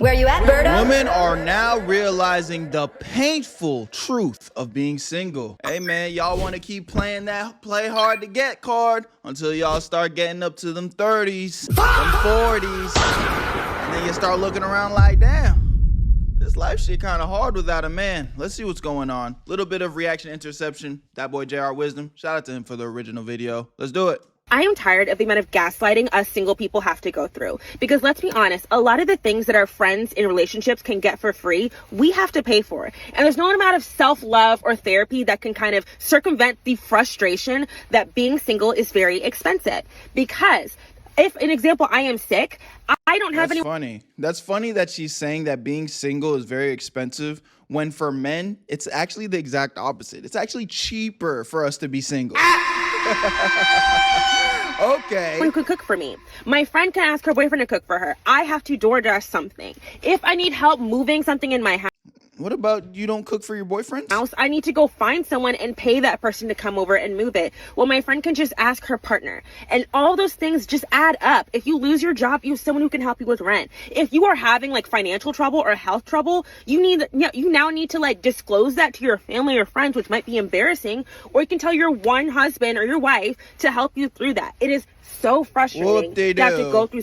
Where you at, Berto? Women are now realizing the painful truth of being single. Hey man, y'all want to keep playing that play hard to get card until y'all start getting up to them 30s, them 40s, and then you start looking around like, damn, this life shit kind of hard without a man. Let's see what's going on. Little bit of reaction interception. That boy JR Wisdom. Shout out to him for the original video. Let's do it. I am tired of the amount of gaslighting us single people have to go through. Because let's be honest, a lot of the things that our friends in relationships can get for free, we have to pay for. And there's no amount of self-love or therapy that can kind of circumvent the frustration that being single is very expensive. Because if, an example, I am sick, I don't have any. Funny. That's funny that she's saying that being single is very expensive, when for men, it's actually the exact opposite. It's actually cheaper for us to be single. Okay. Someone could cook for me. My friend can ask her boyfriend to cook for her. I have to DoorDash something. If I need help moving something in my house, What about you don't cook for your boyfriend? I need to go find someone and pay that person to come over and move it. Well, my friend can just ask her partner. And all those things just add up. If you lose your job, you have someone who can help you with rent. If you are having like financial trouble or health trouble, you now need to like disclose that to your family or friends, which might be embarrassing. Or you can tell your one husband or your wife to help you through that. It is so frustrating to have to go through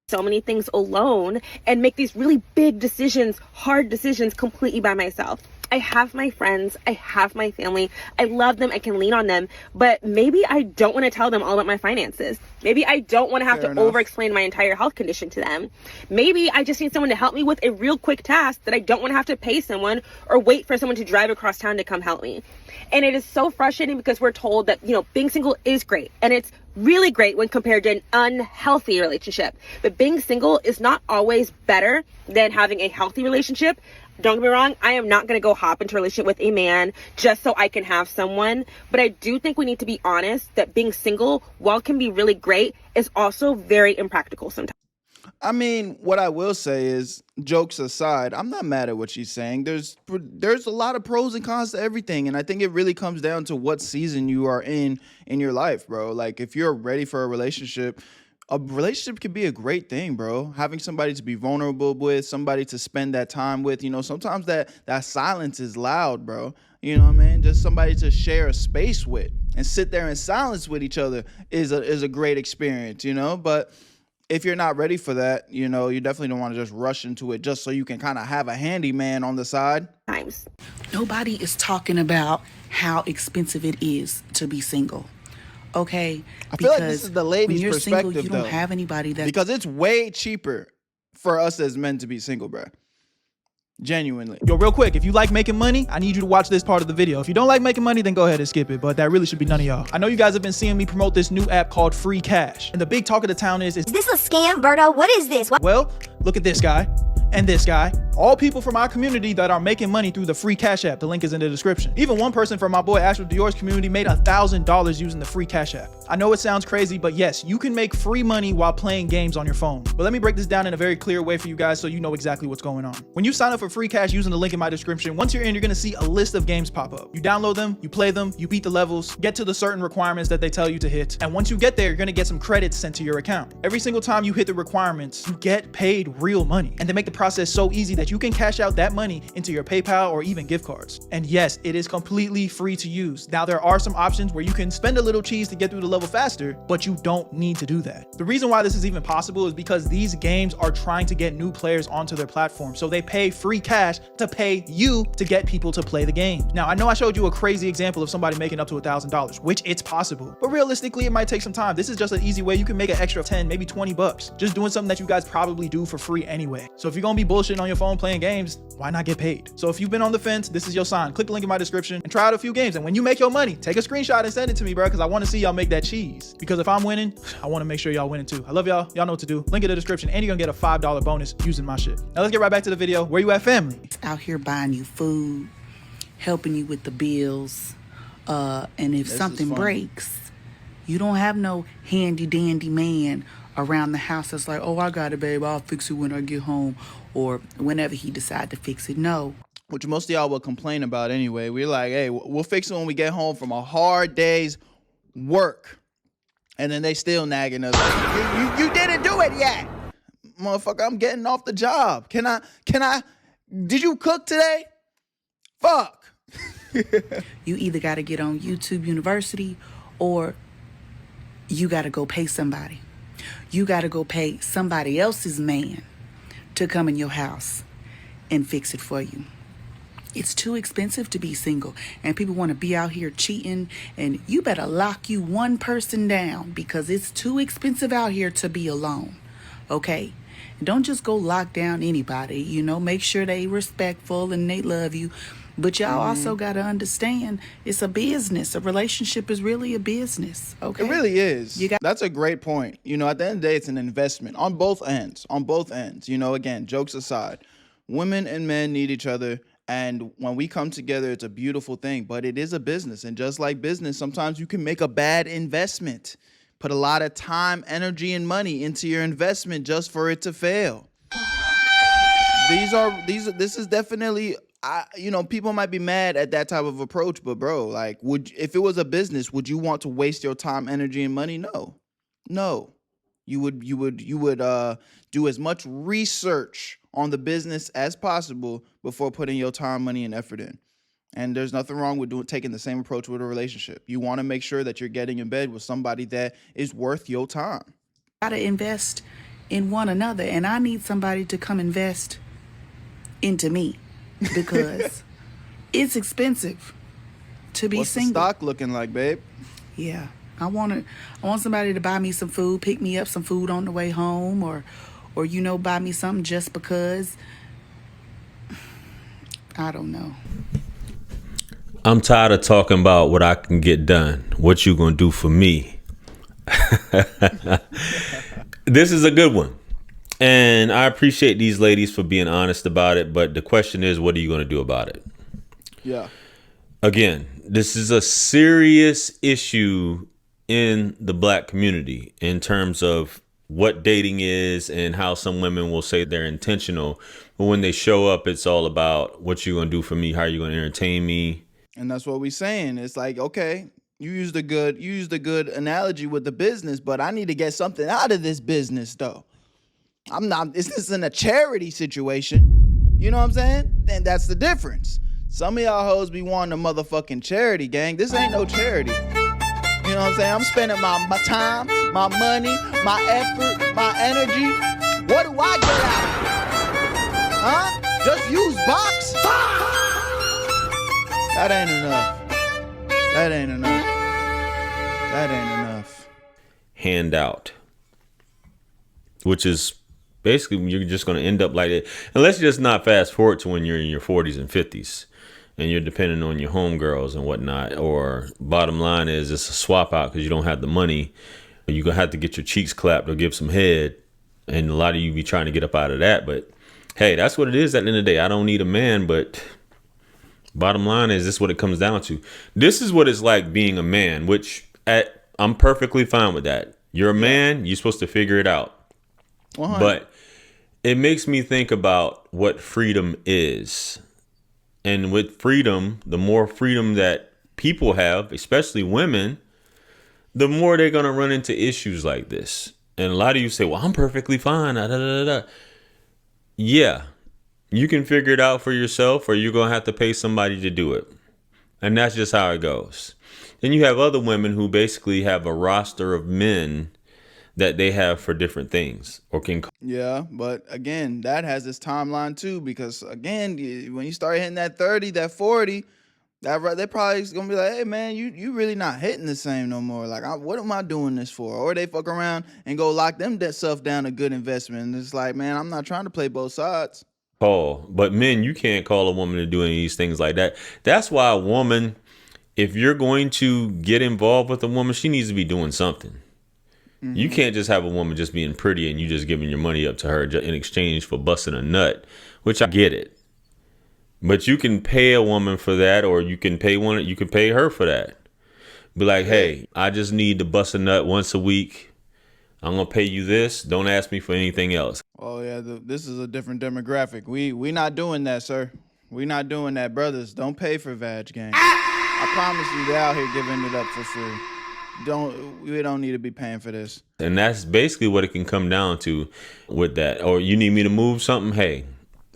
so many things alone and make these really big decisions, hard decisions completely by myself. I have my friends, I have my family, I love them, I can lean on them, but maybe I don't want to tell them all about my finances. Maybe I don't want to have to over-explain my entire health condition to them. Maybe I just need someone to help me with a real quick task that I don't want to have to pay someone or wait for someone to drive across town to come help me. And it is so frustrating because we're told that, being single is great, and it's really great when compared to an unhealthy relationship. But being single is not always better than having a healthy relationship. Don't get me wrong, I am not going to go hop into a relationship with a man just so I can have someone. But I do think we need to be honest that being single, while it can be really great, is also very impractical sometimes. I mean, what I will say is, jokes aside, I'm not mad at what she's saying. There's a lot of pros and cons to everything, and I think it really comes down to what season you are in your life, bro. Like, if you're ready for a relationship can be a great thing, bro. Having somebody to be vulnerable with, somebody to spend that time with. Sometimes that silence is loud, bro. You know what I mean? Just somebody to share a space with and sit there in silence with each other is a great experience, But if you're not ready for that, you definitely don't want to just rush into it just so you can kind of have a handyman on the side. Nobody is talking about how expensive it is to be single. Okay? I feel like this is the ladies' perspective, single, you don't have anybody that... Because it's way cheaper for us as men to be single, bro. Genuinely. Yo, real quick, if you like making money, I need you to watch this part of the video. If you don't like making money, then go ahead and skip it, but that really should be none of y'all. I know you guys have been seeing me promote this new app called Free Cash, and the big talk of the town is this a scam, Berto? What is this? Well, look at this guy and this guy. All people from our community that are making money through the Free Cash app. The link is in the description. Even one person from my boy Astro Dior's community made $1,000 using the Free Cash app. I know it sounds crazy, but yes, you can make free money while playing games on your phone. But let me break this down in a very clear way for you guys so you know exactly what's going on. When you sign up for Free Cash using the link in my description, once you're in, you're gonna see a list of games pop up. You download them, you play them, you beat the levels, get to the certain requirements that they tell you to hit. And once you get there, you're gonna get some credits sent to your account. Every single time you hit the requirements, you get paid real money. And they make the process so easy that you can cash out that money into your PayPal or even gift cards. And yes, it is completely free to use. Now, there are some options where you can spend a little cheese to get through the level faster, but you don't need to do that. The reason why this is even possible is because these games are trying to get new players onto their platform. So they pay free cash to pay you to get people to play the game. Now, I know I showed you a crazy example of somebody making up to $1,000, which it's possible, but realistically, it might take some time. This is just an easy way you can make an extra 10, maybe 20 bucks, just doing something that you guys probably do for free anyway. So if you're gonna be bullshitting on your phone playing games, why not get paid? So if you've been on the fence, this is your sign. Click the link in my description and try out a few games. And when you make your money, take a screenshot and send it to me, bro, because I want to see y'all make that cheese. Because if I'm winning, I want to make sure y'all winning too. I love y'all. Y'all know what to do. Link in the description, and you're gonna get a $5 bonus using my shit. Now let's get right back to the video. Where you at, family? Out here buying you food, helping you with the bills, and if something breaks, you don't have no handy dandy man around the house that's like, oh, I got it, babe, I'll fix it when I get home, or whenever he decide to fix it. No. Which most of y'all will complain about anyway. We're like, hey, we'll fix it when we get home from a hard day's work. And then they still nagging us. You didn't do it yet. motherfucker, I'm getting off the job. Can I, did you cook today? Fuck. You either got to get on YouTube University or you got to go pay somebody. You got to go pay somebody else's man to come in your house and fix it for you. It's too expensive to be single, and people want to be out here cheating, and you better lock you one person down because it's too expensive out here to be alone, okay? Don't just go lock down anybody, you know, make sure they respectful and they love you, but y'all also got to understand it's a business. A relationship is really a business, okay? It really is. That's a great point. You know, at the end of the day, it's an investment on both ends, You know, again, jokes aside, women and men need each other. And when we come together, it's a beautiful thing, but it is a business. And just like business, sometimes you can make a bad investment. Put a lot of time, energy, and money into your investment just for it to fail. This is definitely, you know, people might be mad at that type of approach, but bro, like, if it was a business, would you want to waste your time, energy, and money? No. You would do as much research on the business as possible before putting your time, money, and effort in. And there's nothing wrong with taking the same approach with a relationship. You want to make sure that you're getting in bed with somebody that is worth your time. Got to invest in one another, and I need somebody to come invest into me because it's expensive to be single. What's the stock looking like, babe? Yeah. I want somebody to buy me some food, pick me up some food on the way home, or you know, buy me something just because. I don't know. I'm tired of talking about what I can get done. What you gonna do for me? This is a good one. And I appreciate these ladies for being honest about it. But the question is, what are you gonna do about it? Yeah. Again, this is a serious issue in the black community in terms of what dating is and how some women will say they're intentional, but when they show up, it's all about what you gonna do for me, how you gonna entertain me. And that's what we're saying. It's like, okay, you used a good analogy with the business, but I need to get something out of this business though. This isn't a charity situation. You know what I'm saying? And that's the difference. Some of y'all hoes be wanting a motherfucking charity, gang. This ain't no charity. You know what I'm saying? I'm spending my time, my money, my effort, my energy. What do I get out of it? Huh? Just use box? That ain't enough. Handout. Which is basically you're just going to end up like it. Unless you just not fast forward to when you're in your 40s and 50s. And you're depending on your homegirls and whatnot. Or bottom line is it's a swap out because you don't have the money. You're going to have to get your cheeks clapped or give some head. And a lot of you be trying to get up out of that. But hey, that's what it is at the end of the day. I don't need a man, but bottom line is this is what it comes down to. This is what it's like being a man, which I'm perfectly fine with that. You're a man, you're supposed to figure it out. 100. But it makes me think about what freedom is. And with freedom, the more freedom that people have, especially women, the more they're going to run into issues like this. And a lot of you say, well, I'm perfectly fine. Yeah, you can figure it out for yourself or you're going to have to pay somebody to do it. And that's just how it goes. Then you have other women who basically have a roster of men that they have for different things or can. Yeah, but again, that has its timeline too, because again, when you start hitting that 30, that 40, they're probably gonna be like, hey man, you really not hitting the same no more. Like, what am I doing this for? Or they fuck around and go lock themselves down a good investment. And it's like, man, I'm not trying to play both sides. But men, you can't call a woman to do any of these things like that. That's why a woman, if you're going to get involved with a woman, she needs to be doing something. Mm-hmm. You can't just have a woman just being pretty and you just giving your money up to her in exchange for busting a nut, which I get it. But you can pay a woman for that, or you can pay her for that. Be like, hey, I just need to bust a nut once a week. I'm going to pay you this. Don't ask me for anything else. Oh, yeah, this is a different demographic. We not doing that, sir. We not doing that. Brothers, don't pay for vag game. I promise you, they're out here giving it up for free. We don't need to be paying for this. And that's basically what it can come down to with that. Or you need me to move something? Hey,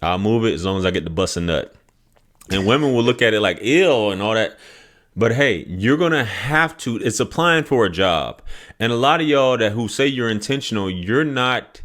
I'll move it as long as I get to bust a nut. And women will look at it like ill and all that. But hey, you're going to have to, it's applying for a job. And a lot of y'all who say you're intentional, you're not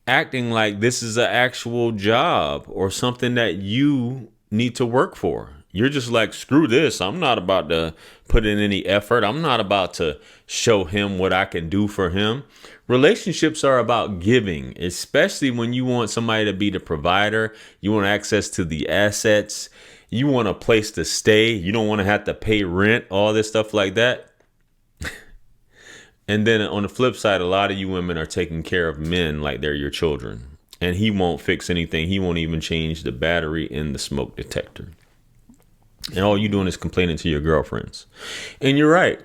acting like this is an actual job or something that you need to work for. You're just like, screw this. I'm not about to put in any effort. I'm not about to show him what I can do for him. Relationships are about giving, especially when you want somebody to be the provider. You want access to the assets. You want a place to stay. You don't want to have to pay rent, all this stuff like that. And then on the flip side, a lot of you women are taking care of men like they're your children. And he won't fix anything. He won't even change the battery in the smoke detector. And all you're doing is complaining to your girlfriends. And you're right.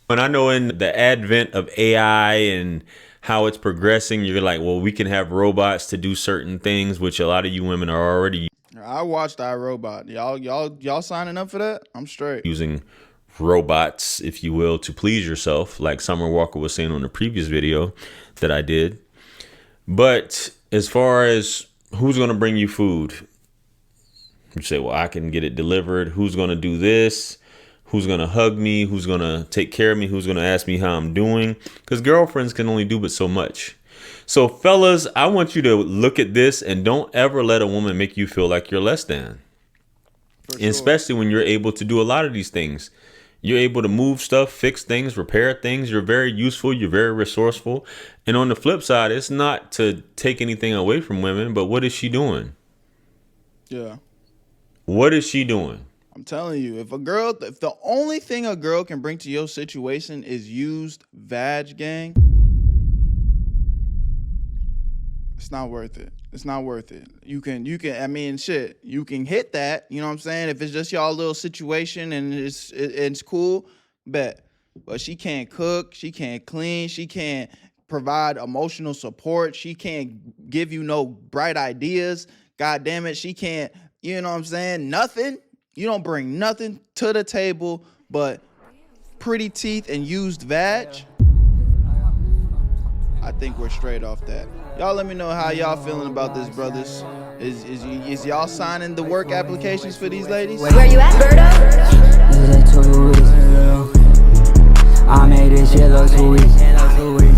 And I know in the advent of AI and how it's progressing, you're like, well, we can have robots to do certain things, which a lot of you women are already I watched iRobot. Y'all signing up for that? I'm straight. using robots, if you will, to please yourself, like Summer Walker was saying on the previous video that I did. But as far as who's going to bring you food, you say, well, I can get it delivered. Who's going to do this? Who's going to hug me? Who's going to take care of me? Who's going to ask me how I'm doing? Because girlfriends can only do but so much. So fellas, I want you to look at this and don't ever let a woman make you feel like you're less than. Sure. Especially when you're able to do a lot of these things. You're able to move stuff, fix things, repair things. You're very useful. You're very resourceful. And on the flip side, it's not to take anything away from women, but what is she doing? Yeah. What is she doing? I'm telling you, if the only thing a girl can bring to your situation is used vag, gang, it's not worth it. It's not worth it. You can, I mean, shit, you can hit that, you know what I'm saying? If it's just y'all little situation and it's cool, bet. But she can't cook, she can't clean, she can't provide emotional support, she can't give you no bright ideas. God damn it, she can't, you know what I'm saying? Nothing. You don't bring nothing to the table but pretty teeth and used vag. I think we're straight off that. Y'all let me know how y'all feeling about this, brothers. Is y'all signing the work applications for these ladies? Where you at, Berto? I made this shit look 2 weeks.